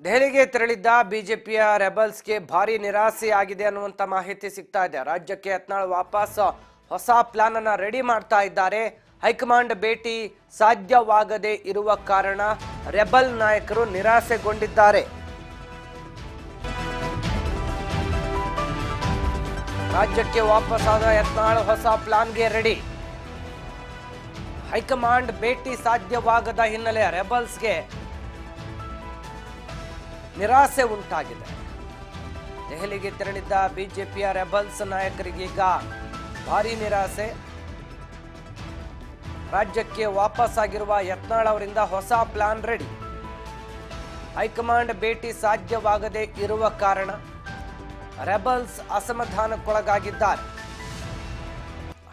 ದೆಹಲಿಗೆ ತೆರಳಿದ್ದ ಬಿಜೆಪಿಯ ರೆಬಲ್ಸ್ಗೆ ಭಾರಿ ನಿರಾಸೆಯಾಗಿದೆ ಅನ್ನುವಂತ ಮಾಹಿತಿ ಸಿಗ್ತಾ ಇದೆ. ರಾಜ್ಯಕ್ಕೆ ಯತ್ನಾಳ್ ವಾಪಸ್ ಹೊಸ ಪ್ಲಾನ್ ಅನ್ನ ರೆಡಿ ಮಾಡ್ತಾ ಇದ್ದಾರೆ. ಹೈಕಮಾಂಡ್ ಭೇಟಿ ಸಾಧ್ಯವಾಗದೇ ಇರುವ ಕಾರಣ ರೆಬಲ್ ನಾಯಕರು ನಿರಾಸೆಗೊಂಡಿದ್ದಾರೆ. ರಾಜ್ಯಕ್ಕೆ ವಾಪಸ್ ಆದ ಯತ್ನಾಳ್ ಹೊಸ ಪ್ಲಾನ್ಗೆ ರೆಡಿ. ಹೈಕಮಾಂಡ್ ಭೇಟಿ ಸಾಧ್ಯವಾಗದ ಹಿನ್ನೆಲೆ ರೆಬಲ್ಸ್ಗೆ ನಿರಾಸೆ ಉಂಟಾಗಿದೆ. ದೆಹಲಿಗೆ ತೆರಳಿದ್ದ ಬಿಜೆಪಿಯ ರೆಬಲ್ಸ್ ನಾಯಕರಿಗೀಗ ಭಾರಿ ನಿರಾಸೆ. ರಾಜ್ಯಕ್ಕೆ ವಾಪಸ್ ಆಗಿರುವ ಯತ್ನಾಳ್ ಅವರಿಂದ ಹೊಸ ಪ್ಲಾನ್ ರೆಡಿ. ಹೈಕಮಾಂಡ್ ಭೇಟಿ ಸಾಧ್ಯವಾಗದೇ ಇರುವ ಕಾರಣ ರೆಬಲ್ಸ್ ಅಸಮಾಧಾನಕ್ಕೊಳಗಾಗಿದ್ದಾರೆ.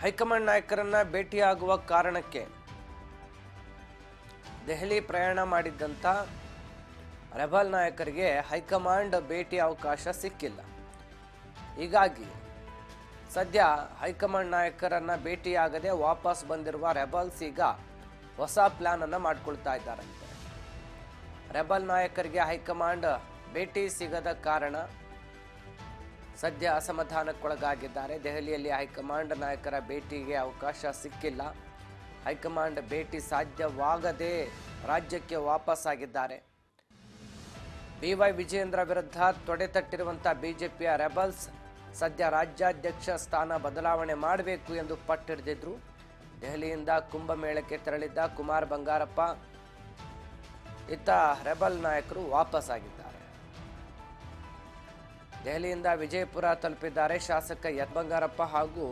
ಹೈಕಮಾಂಡ್ ನಾಯಕರನ್ನ ಭೇಟಿಯಾಗುವ ಕಾರಣಕ್ಕೆ ದೆಹಲಿ ಪ್ರಯಾಣ ಮಾಡಿದ್ದಂಥ ರೆಬಲ್ ನಾಯಕರಿಗೆ ಹೈಕಮಾಂಡ್ ಭೇಟಿ ಅವಕಾಶ ಸಿಕ್ಕಿಲ್ಲ. ಹೀಗಾಗಿ ಸದ್ಯ ಹೈಕಮಾಂಡ್ ನಾಯಕರನ್ನ ಭೇಟಿಯಾಗದೆ ವಾಪಸ್ ಬಂದಿರುವ ರೆಬಲ್ಸ್ ಈಗ ಹೊಸ ಪ್ಲಾನ್ ಅನ್ನ ಮಾಡ್ಕೊಳ್ತಾ ಇದ್ದಾರಂತೆ. ರೆಬಲ್ ನಾಯಕರಿಗೆ ಹೈಕಮಾಂಡ್ ಭೇಟಿ ಸಿಗದ ಕಾರಣ ಸದ್ಯ ಅಸಮಾಧಾನಕ್ಕೊಳಗಾಗಿದ್ದಾರೆ. ದೆಹಲಿಯಲ್ಲಿ ಹೈಕಮಾಂಡ್ ನಾಯಕರ ಭೇಟಿಗೆ ಅವಕಾಶ ಸಿಕ್ಕಿಲ್ಲ. ಹೈಕಮಾಂಡ್ ಭೇಟಿ ಸಾಧ್ಯವಾಗದೆ ರಾಜ್ಯಕ್ಕೆ ವಾಪಸ್ ಆಗಿದ್ದಾರೆ. BY ವಿಜಯೇಂದ್ರ ವಿರುದ್ಧ ತೊಡೆತಟ್ಟಿರುವಂಥ ಬಿಜೆಪಿಯ ರೆಬಲ್ಸ್ ಸದ್ಯ ರಾಜ್ಯಾಧ್ಯಕ್ಷ ಸ್ಥಾನ ಬದಲಾವಣೆ ಮಾಡಬೇಕು ಎಂದು ಪಟ್ಟಿಡಿದ್ರು. ದೆಹಲಿಯಿಂದ ಕುಂಭಮೇಳಕ್ಕೆ ತೆರಳಿದ್ದ ಕುಮಾರ್ ಬಂಗಾರಪ್ಪ ಇತ್ತ ರೆಬಲ್ ನಾಯಕರು ವಾಪಸ್ ಆಗಿದ್ದಾರೆ. ದೆಹಲಿಯಿಂದ ವಿಜಯಪುರ ತಲುಪಿದ್ದಾರೆ ಶಾಸಕ ಬಂಗಾರಪ್ಪ ಹಾಗೂ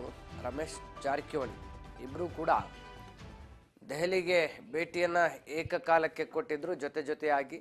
ರಮೇಶ್ ಜಾರಕಿಹೊಳಿ. ಇಬ್ಬರೂ ಕೂಡ ದೆಹಲಿಗೆ ಭೇಟಿಯನ್ನ ಏಕಕಾಲಕ್ಕೆ ಕೊಟ್ಟಿದ್ರು, ಜೊತೆಯಾಗಿ